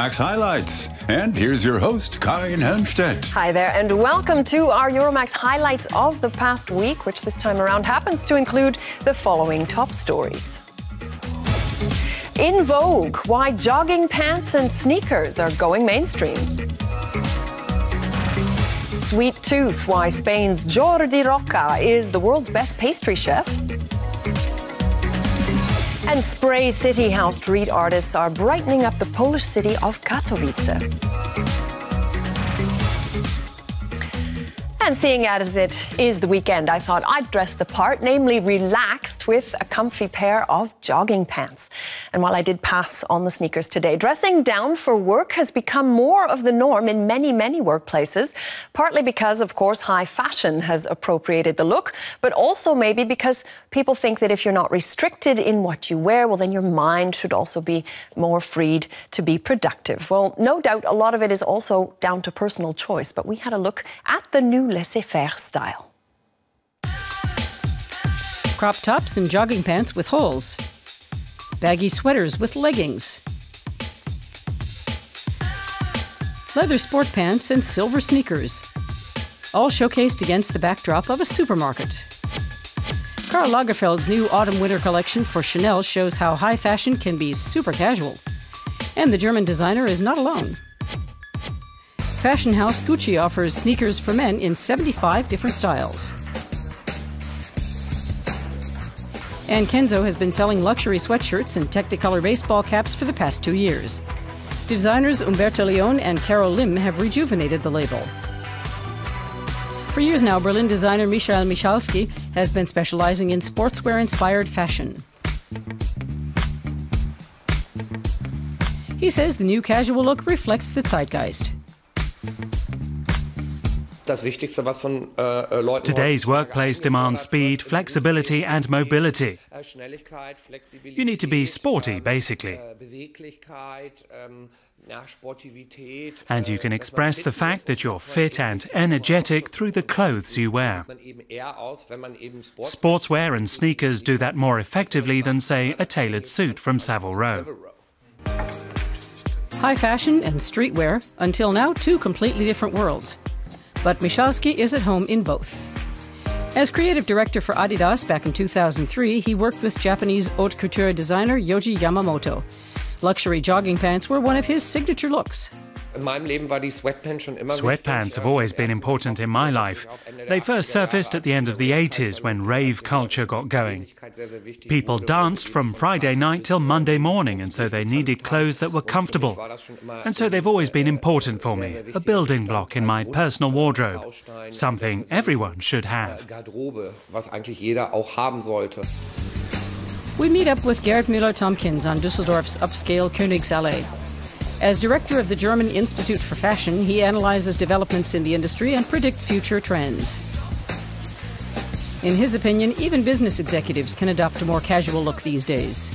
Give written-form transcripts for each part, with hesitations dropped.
Euromaxx highlights. And here's your host, Karin Helmstedt. Hi there, and welcome to our Euromaxx highlights of the past week, which this time around happens to include the following top stories. In vogue, why jogging pants and sneakers are going mainstream. Sweet tooth, why Spain's Jordi Roca is the world's best pastry chef. And Spray City House street artists are brightening up the Polish city of Katowice. And seeing as it is the weekend, I thought I'd dress the part, namely relaxed with a comfy pair of jogging pants. And while I did pass on the sneakers today, dressing down for work has become more of the norm in many workplaces, partly because, of course, high fashion has appropriated the look, but also maybe because people think that if you're not restricted in what you wear, well, then your mind should also be more freed to be productive. Well, no doubt a lot of it is also down to personal choice, but we had a look at the new laissez-faire style. Crop tops and jogging pants with holes. Baggy sweaters with leggings. Leather sport pants and silver sneakers. All showcased against the backdrop of a supermarket. Karl Lagerfeld's new autumn-winter collection for Chanel shows how high fashion can be super casual. And the German designer is not alone. Fashion house Gucci offers sneakers for men in 75 different styles. And Kenzo has been selling luxury sweatshirts and Technicolor baseball caps for the past 2 years. Designers Umberto Leon and Carol Lim have rejuvenated the label. For years now, Berlin designer Michael Michalski has been specializing in sportswear-inspired fashion. He says the new casual look reflects the zeitgeist. Today's workplace demands speed, flexibility and mobility. You need to be sporty, basically. And you can express the fact that you're fit and energetic through the clothes you wear. Sportswear and sneakers do that more effectively than, say, a tailored suit from Savile Row. High fashion and streetwear, until now two completely different worlds. But Michalski is at home in both. As creative director for Adidas back in 2003, he worked with Japanese haute couture designer Yohji Yamamoto. Luxury jogging pants were one of his signature looks. Sweatpants have always been important in my life. They first surfaced at the end of the 80s when rave culture got going. People danced from Friday night till Monday morning, and so they needed clothes that were comfortable. And so they've always been important for me, a building block in my personal wardrobe, something everyone should have. We meet up with Gerd Müller-Tompkins on Düsseldorf's upscale Königsallee. As director of the German Institute for Fashion, he analyzes developments in the industry and predicts future trends. In his opinion, even business executives can adopt a more casual look these days.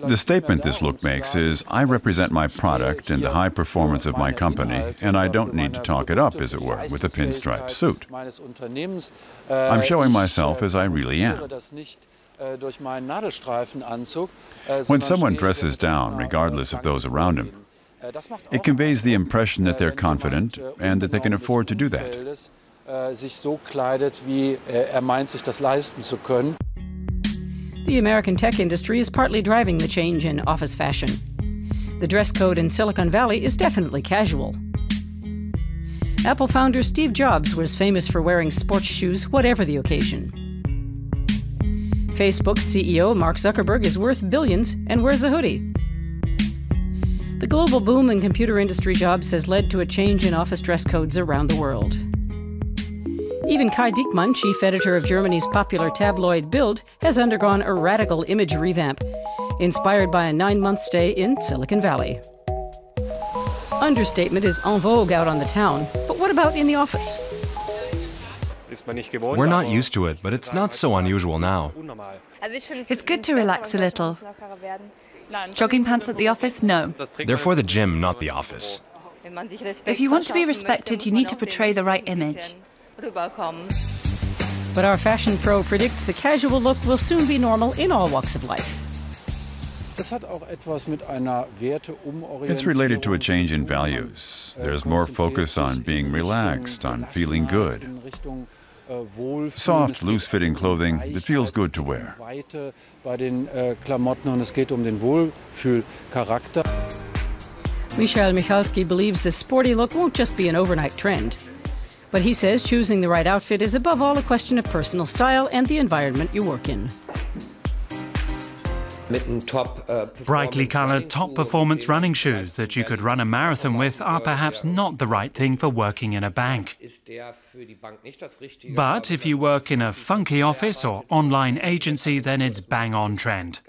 The statement this look makes is, I represent my product and the high performance of my company, and I don't need to talk it up, as it were, with a pinstripe suit. I'm showing myself as I really am. When someone dresses down, regardless of those around him, it conveys the impression that they're confident and that they can afford to do that. The American tech industry is partly driving the change in office fashion. The dress code in Silicon Valley is definitely casual. Apple founder Steve Jobs was famous for wearing sports shoes whatever the occasion. Facebook's CEO Mark Zuckerberg is worth billions and wears a hoodie. The global boom in computer industry jobs has led to a change in office dress codes around the world. Even Kai Diekmann, chief editor of Germany's popular tabloid Bild, has undergone a radical image revamp, inspired by a 9-month stay in Silicon Valley. Understatement is en vogue out on the town, but what about in the office? We're not used to it, but it's not so unusual now. It's good to relax a little. Jogging pants at the office? No. They're for the gym, not the office. If you want to be respected, you need to portray the right image. But our fashion pro predicts the casual look will soon be normal in all walks of life. It's related to a change in values. There's more focus on being relaxed, on feeling good. Soft, loose-fitting clothing that feels good to wear. Michael Michalski believes the sporty look won't just be an overnight trend. But he says choosing the right outfit is above all a question of personal style and the environment you work in. Brightly coloured top performance running shoes that you could run a marathon with are perhaps not the right thing for working in a bank. But if you work in a funky office or online agency, then it's bang on trend.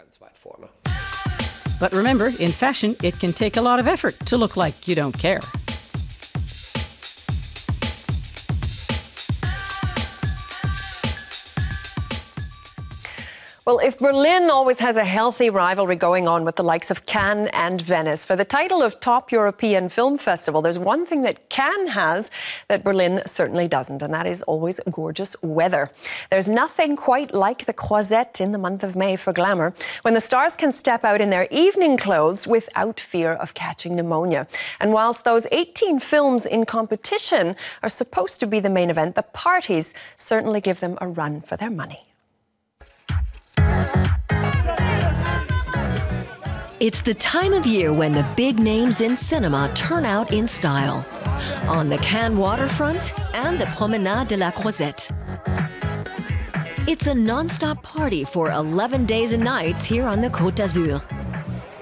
But remember, in fashion, it can take a lot of effort to look like you don't care. Well, if Berlin always has a healthy rivalry going on with the likes of Cannes and Venice for the title of top European film festival, there's one thing that Cannes has that Berlin certainly doesn't, and that is always gorgeous weather. There's nothing quite like the Croisette in the month of May for Glamour, when the stars can step out in their evening clothes without fear of catching pneumonia. And whilst those 18 films in competition are supposed to be the main event, the parties certainly give them a run for their money. It's the time of year when the big names in cinema turn out in style. On the Cannes waterfront and the Promenade de la Croisette. It's a non-stop party for 11 days and nights here on the Côte d'Azur.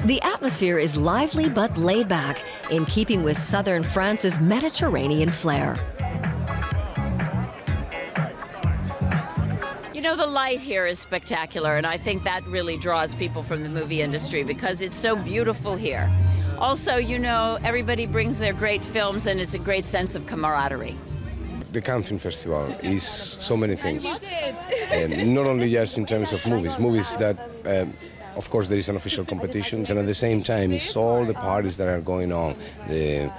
The atmosphere is lively but laid back, in keeping with southern France's Mediterranean flair. You know, the light here is spectacular, and I think that really draws people from the movie industry because it's so beautiful here. Also, you know, everybody brings their great films, and it's a great sense of camaraderie. The Cannes Film Festival is so many things. Not only just in terms of movies that, of course, there is an official competition, and at the same time, it's all the parties that are going on, the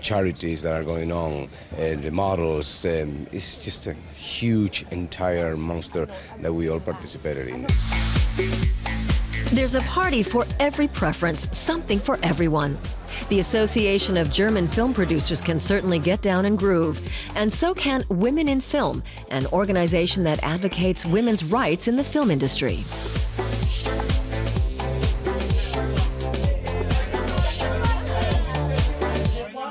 charities that are going on, the models. It's just a huge, entire monster that we all participated in. There's a party for every preference, something for everyone. The Association of German Film Producers can certainly get down and groove, and so can Women in Film, an organization that advocates women's rights in the film industry.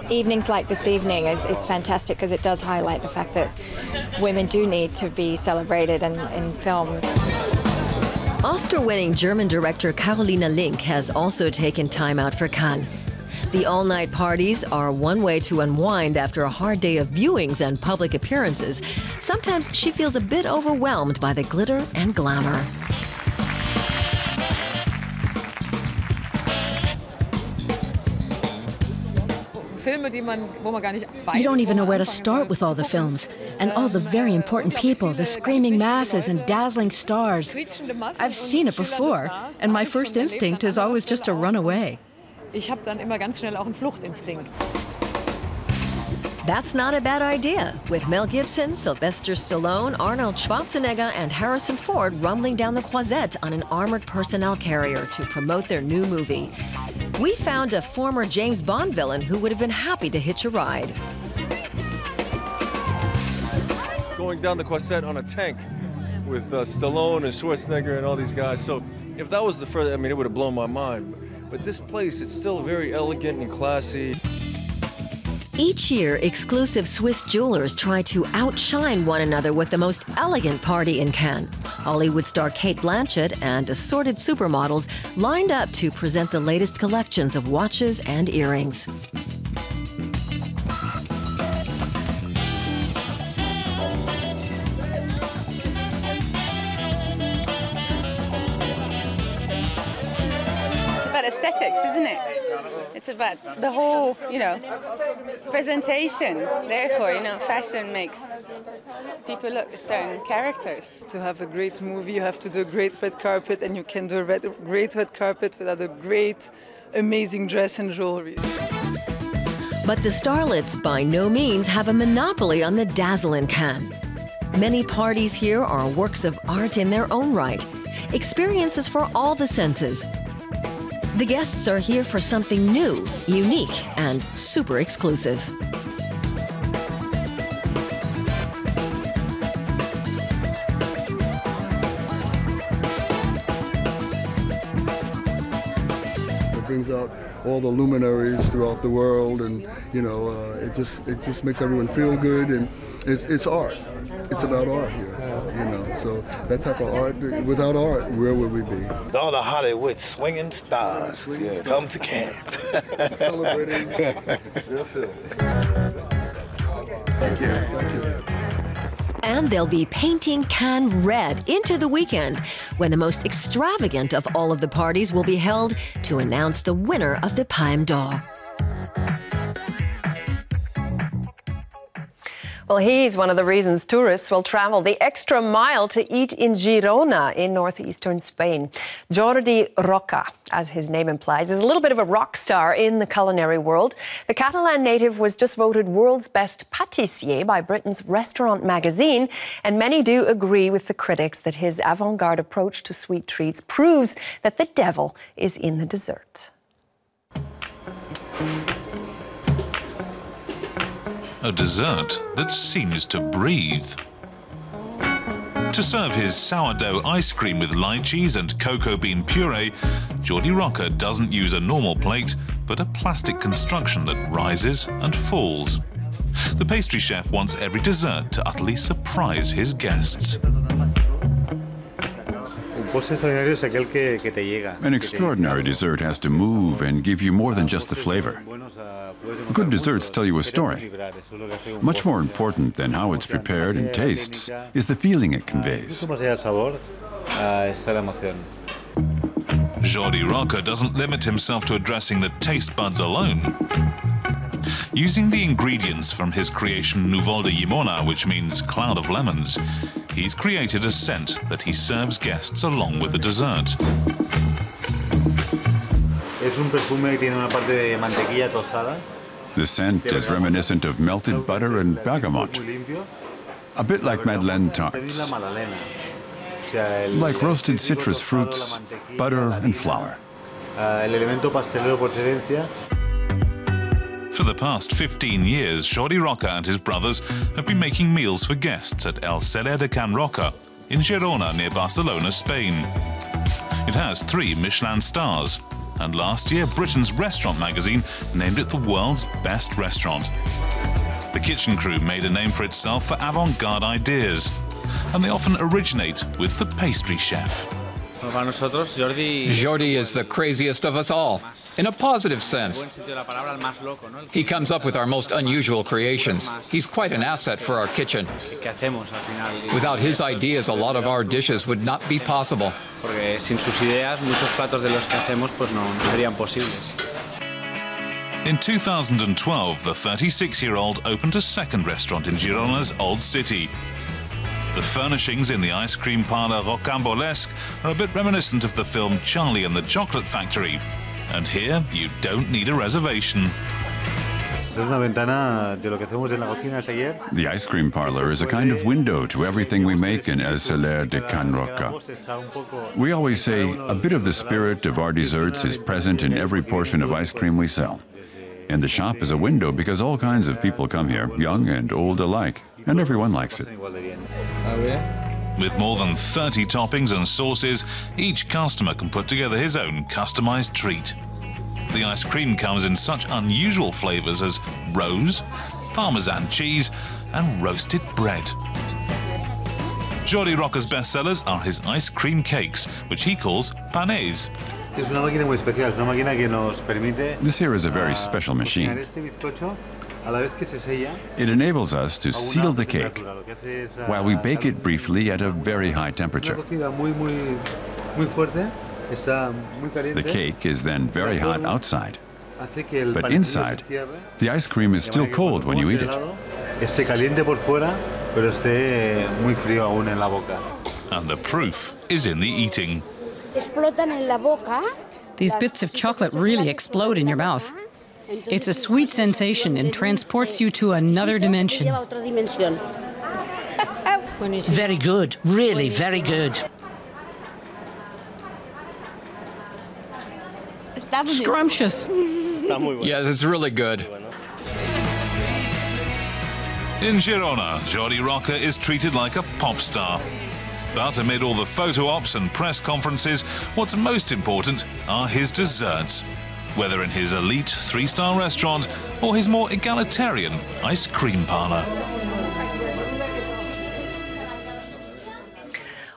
Evenings like this evening is fantastic because it does highlight the fact that women do need to be celebrated in films. Oscar-winning German director Carolina Link has also taken time out for Cannes. The all-night parties are one way to unwind after a hard day of viewings and public appearances. Sometimes she feels a bit overwhelmed by the glitter and glamour. You don't even know where to start with all the films, and all the very important people, the screaming masses and dazzling stars. I've seen it before, and my first instinct is always just to run away. That's not a bad idea, with Mel Gibson, Sylvester Stallone, Arnold Schwarzenegger, and Harrison Ford rumbling down the Croisette on an armored personnel carrier to promote their new movie. We found a former James Bond villain who would have been happy to hitch a ride. Going down the Croisette on a tank with Stallone and Schwarzenegger and all these guys. So if that was the first, I mean, it would have blown my mind. But this place, it's still very elegant and classy. Each year, exclusive Swiss jewelers try to outshine one another with the most elegant party in Cannes. Hollywood star Cate Blanchett and assorted supermodels lined up to present the latest collections of watches and earrings. It's about aesthetics, isn't it? It's about the whole, presentation. Therefore, fashion makes people look certain characters. To have a great movie, you have to do a great red carpet, and you can do a great red carpet without a great, amazing dress and jewelry. But the starlets by no means have a monopoly on the dazzle in Cannes. Many parties here are works of art in their own right, experiences for all the senses. The guests are here for something new, unique, and super exclusive. It brings out all the luminaries throughout the world, and it just makes everyone feel good, and it's art. It's about art here, So that type of art, without art, where would we be? All the Hollywood swinging stars come to Cannes. Celebrating their film. Thank you. Thank you. And they'll be painting Cannes red into the weekend, when the most extravagant of all of the parties will be held to announce the winner of the Palme d'Or. Well, he's one of the reasons tourists will travel the extra mile to eat in Girona in northeastern Spain. Jordi Roca, as his name implies, is a little bit of a rock star in the culinary world. The Catalan native was just voted world's best pâtissier by Britain's Restaurant magazine, and many do agree with the critics that his avant-garde approach to sweet treats proves that the devil is in the dessert. A dessert that seems to breathe. To serve his sourdough ice cream with lychees and cocoa bean puree, Jordi Roca doesn't use a normal plate, but a plastic construction that rises and falls. The pastry chef wants every dessert to utterly surprise his guests. An extraordinary dessert has to move and give you more than just the flavor. Good desserts tell you a story. Much more important than how it's prepared and tastes is the feeling it conveys. Jordi Roca doesn't limit himself to addressing the taste buds alone. Using the ingredients from his creation Nuvolda Llimona, which means cloud of lemons, he's created a scent that he serves guests along with the dessert. The scent is reminiscent of melted butter and bergamot, a bit like Madeleine tarts, like roasted citrus fruits, butter and flour. For the past 15 years, Jordi Roca and his brothers have been making meals for guests at El Celler de Can Roca in Girona near Barcelona, Spain. It has 3 Michelin stars, and last year Britain's Restaurant magazine named it the world's best restaurant. The kitchen crew made a name for itself for avant-garde ideas, and they often originate with the pastry chef. Jordi is the craziest of us all, in a positive sense. He comes up with our most unusual creations. He's quite an asset for our kitchen. Without his ideas, a lot of our dishes would not be possible. In 2012, the 36-year-old opened a second restaurant in Girona's Old City. The furnishings in the ice cream parlor Rocambolesque are a bit reminiscent of the film Charlie and the Chocolate Factory. And here, you don't need a reservation. The ice cream parlor is a kind of window to everything we make in El Celler de Can Roca. We always say a bit of the spirit of our desserts is present in every portion of ice cream we sell. And the shop is a window because all kinds of people come here, young and old alike, and everyone likes it. With more than 30 toppings and sauces, each customer can put together his own customized treat. The ice cream comes in such unusual flavors as rose, Parmesan cheese, and roasted bread. Jordi Roca's bestsellers are his ice cream cakes, which he calls panés. This here is a very special machine. It enables us to seal the cake while we bake it briefly at a very high temperature. The cake is then very hot outside, but inside, the ice cream is still cold when you eat it. And the proof is in the eating. These bits of chocolate really explode in your mouth. It's a sweet sensation and transports you to another dimension. Very good, really very good. Scrumptious. Yes, it's really good. In Girona, Jordi Roca is treated like a pop star. But amid all the photo ops and press conferences, what's most important are his desserts. Whether in his elite 3-star restaurant or his more egalitarian ice cream parlour.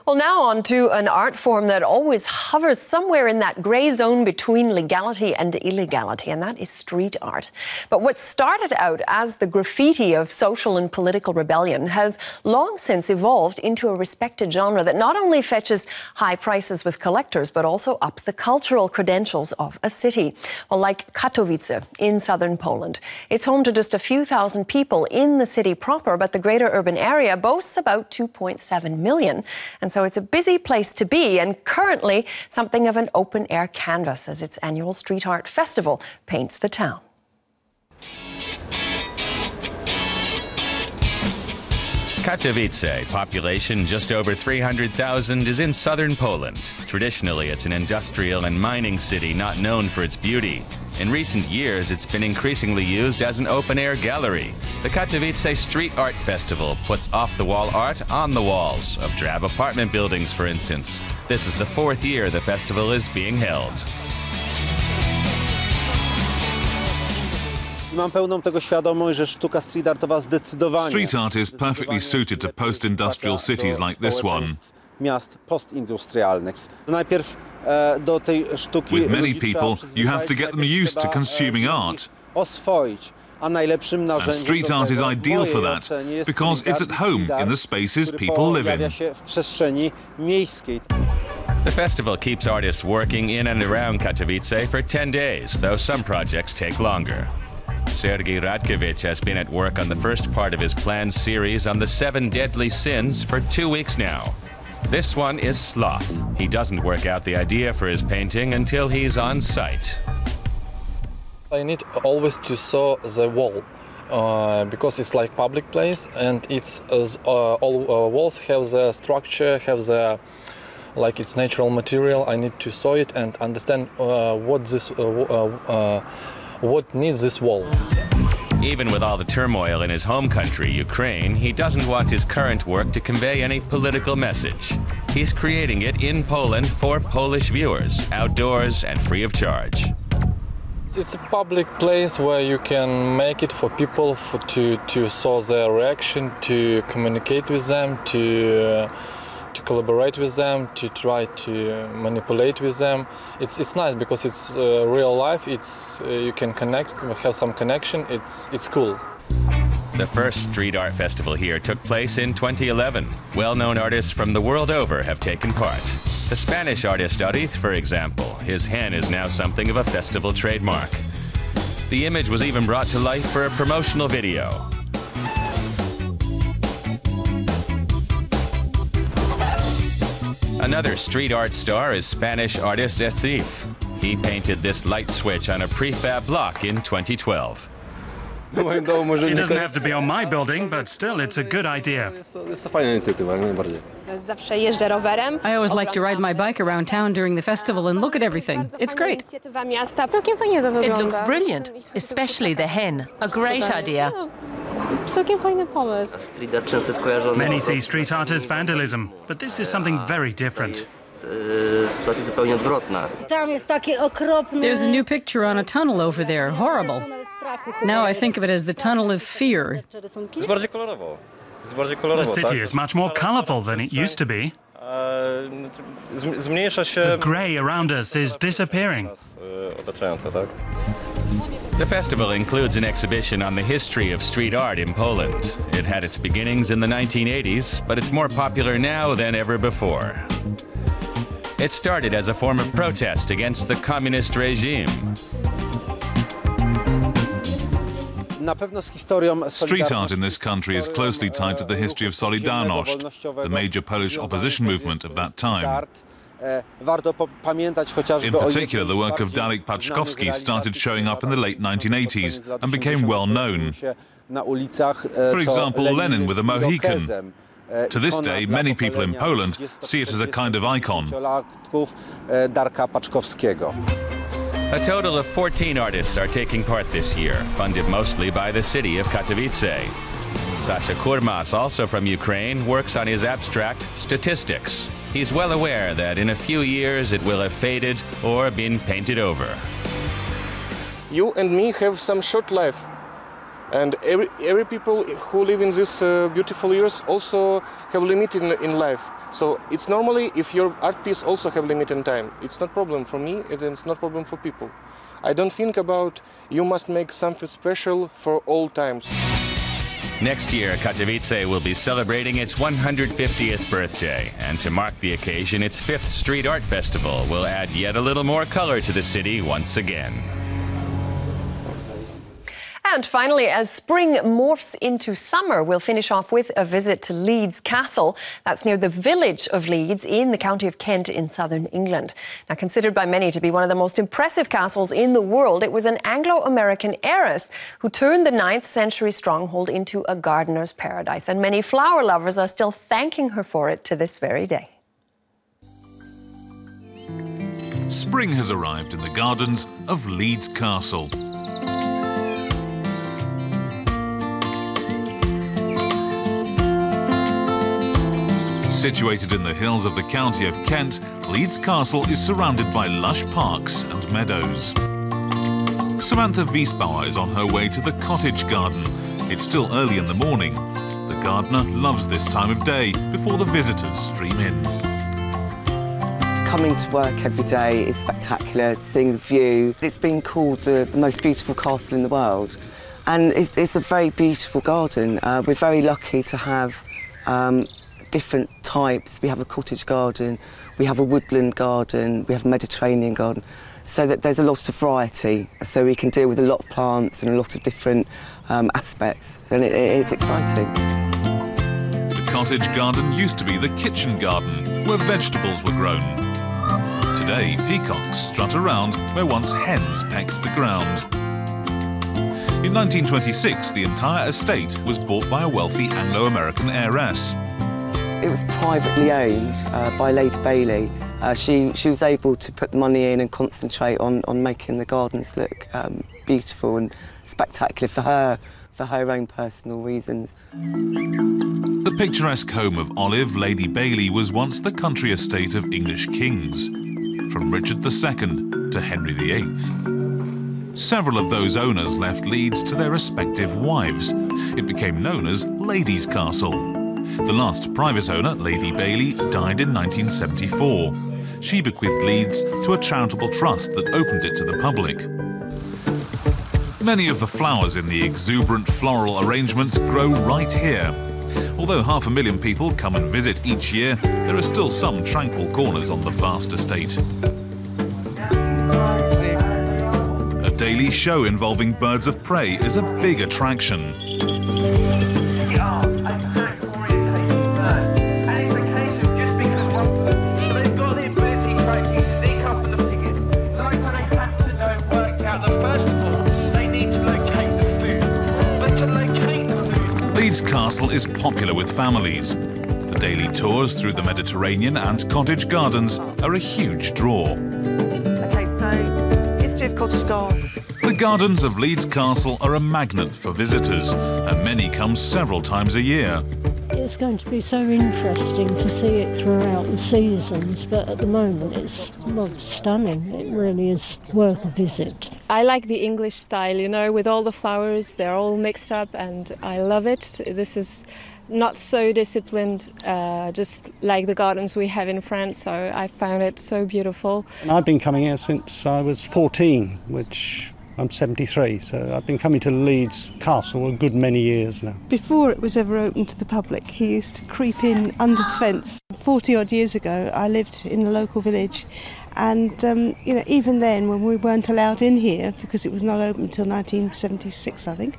Well, now on to an art form that always hovers somewhere in that grey zone between legality and illegality, and that is street art. But what started out as the graffiti of social and political rebellion has long since evolved into a respected genre that not only fetches high prices with collectors, but also ups the cultural credentials of a city. Well, like Katowice in southern Poland. It's home to just a few thousand people in the city proper, but the greater urban area boasts about 2.7 million. And so it's a busy place to be, and currently something of an open-air canvas as its annual street art festival paints the town. Katowice, population just over 300,000, is in southern Poland. Traditionally, it's an industrial and mining city not known for its beauty. In recent years, it's been increasingly used as an open-air gallery. The Katowice Street Art Festival puts off-the-wall art on the walls of drab apartment buildings, for instance. This is the 4th year the festival is being held. Street art is perfectly suited to post-industrial cities like this one. With many people, you have to get them used to consuming art. And street art is ideal for that, because it's at home in the spaces people live in. The festival keeps artists working in and around Katowice for 10 days, though some projects take longer. Sergei Radkevich has been at work on the first part of his planned series on the 7 deadly sins for 2 weeks now. This one is sloth. He doesn't work out the idea for his painting until he's on site. I need always to saw the wall because it's like public place, and it's all walls have the structure, have the like its natural material. I need to saw it and understand what needs this wall. Even with all the turmoil in his home country, Ukraine, he doesn't want his current work to convey any political message. He's creating it in Poland for Polish viewers, outdoors and free of charge. It's a public place where you can make it for people to saw their reaction, to communicate with them, to collaborate with them, to try to manipulate with them. It's nice because it's real life. It's you can connect, have some connection. It's cool. The first street art festival here took place in 2011. Well-known artists from the world over have taken part. The Spanish artist Jordi, for example, his hen is now something of a festival trademark. The image was even brought to life for a promotional video. Another street art star is Spanish artist Estif. He painted this light switch on a prefab block in 2012. It doesn't have to be on my building, but still, it's a good idea. I always like to ride my bike around town during the festival and look at everything. It's great. It looks brilliant, especially the hen. A great idea. Many see street art as vandalism, but this is something very different. There's a new picture on a tunnel over there. Horrible. Now I think of it as the tunnel of fear. The city is much more colorful than it used to be. The grey around us is disappearing. The festival includes an exhibition on the history of street art in Poland. It had its beginnings in the 1980s, but it's more popular now than ever before. It started as a form of protest against the communist regime. Street art in this country is closely tied to the history of Solidarność, the major Polish opposition movement of that time. In particular, the work of Darek Paczkowski started showing up in the late 1980s and became well known. For example, Lenin with a Mohican. To this day, many people in Poland see it as a kind of icon. A total of 14 artists are taking part this year, funded mostly by the city of Katowice. Sasha Kurmas, also from Ukraine, works on his abstract Statistics. He's well aware that in a few years it will have faded or been painted over. You and me have some short life. And every people who live in these beautiful years also have limit in life. So it's normally if your art piece also have limit in time. It's not problem for me, it's not problem for people. I don't think about you must make something special for all times. Next year, Katowice will be celebrating its 150th birthday, and to mark the occasion, its 5th Street Art Festival will add yet a little more color to the city once again. And finally, as spring morphs into summer, we'll finish off with a visit to Leeds Castle. That's near the village of Leeds in the county of Kent in southern England. Now, considered by many to be one of the most impressive castles in the world, it was an Anglo-American heiress who turned the 9th century stronghold into a gardener's paradise. And many flower lovers are still thanking her for it to this very day. Spring has arrived in the gardens of Leeds Castle. Situated in the hills of the county of Kent, Leeds Castle is surrounded by lush parks and meadows. Samantha Wiesbauer is on her way to the cottage garden. It's still early in the morning. The gardener loves this time of day before the visitors stream in. Coming to work every day is spectacular, seeing the view. It's been called the most beautiful castle in the world, and it's a very beautiful garden. We're very lucky to have different types. We have a cottage garden, we have a woodland garden, we have a Mediterranean garden, so that there's a lot of variety, so we can deal with a lot of plants and a lot of different aspects, and it's exciting. The cottage garden used to be the kitchen garden, where vegetables were grown. Today, peacocks strut around where once hens pecked the ground. In 1926, the entire estate was bought by a wealthy Anglo-American heiress. It was privately owned by Lady Bailey. She was able to put the money in and concentrate on making the gardens look beautiful and spectacular for her own personal reasons. The picturesque home of Olive, Lady Bailey, was once the country estate of English kings, from Richard II to Henry VIII. Several of those owners left Leeds to their respective wives. It became known as Ladies' Castle. The last private owner, Lady Bailey, died in 1974. She bequeathed Leeds to a charitable trust that opened it to the public. Many of the flowers in the exuberant floral arrangements grow right here. Although 500,000 people come and visit each year, there are still some tranquil corners on the vast estate. A daily show involving birds of prey is a big attraction. Leeds Castle is popular with families. The daily tours through the Mediterranean and cottage gardens are a huge draw. OK, so history of cottage garden. The gardens of Leeds Castle are a magnet for visitors, and many come several times a year. It's going to be so interesting to see it throughout the seasons, but at the moment it's stunning. It really is worth a visit. I like the English style, you know, with all the flowers, they're all mixed up, and I love it. This is not so disciplined, just like the gardens we have in France, so I found it so beautiful. And I've been coming here since I was 14, which I'm 73, so I've been coming to Leeds Castle a good many years now. Before it was ever open to the public, he used to creep in under the fence. 40 odd years ago, I lived in a local village, and you know, even then, when we weren't allowed in here because it was not open until 1976, I think,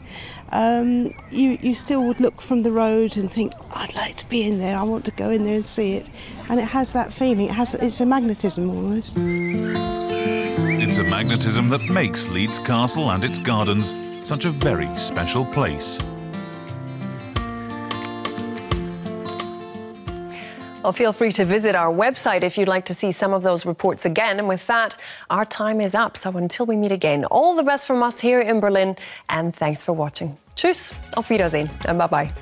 you still would look from the road and think, I'd like to be in there. I want to go in there and see it, and it has that feeling. It's a magnetism almost. It's a magnetism that makes Leeds Castle and its gardens such a very special place. Well, feel free to visit our website if you'd like to see some of those reports again. And with that, our time is up. So until we meet again, all the best from us here in Berlin. And thanks for watching. Tschüss, auf Wiedersehen, and bye-bye.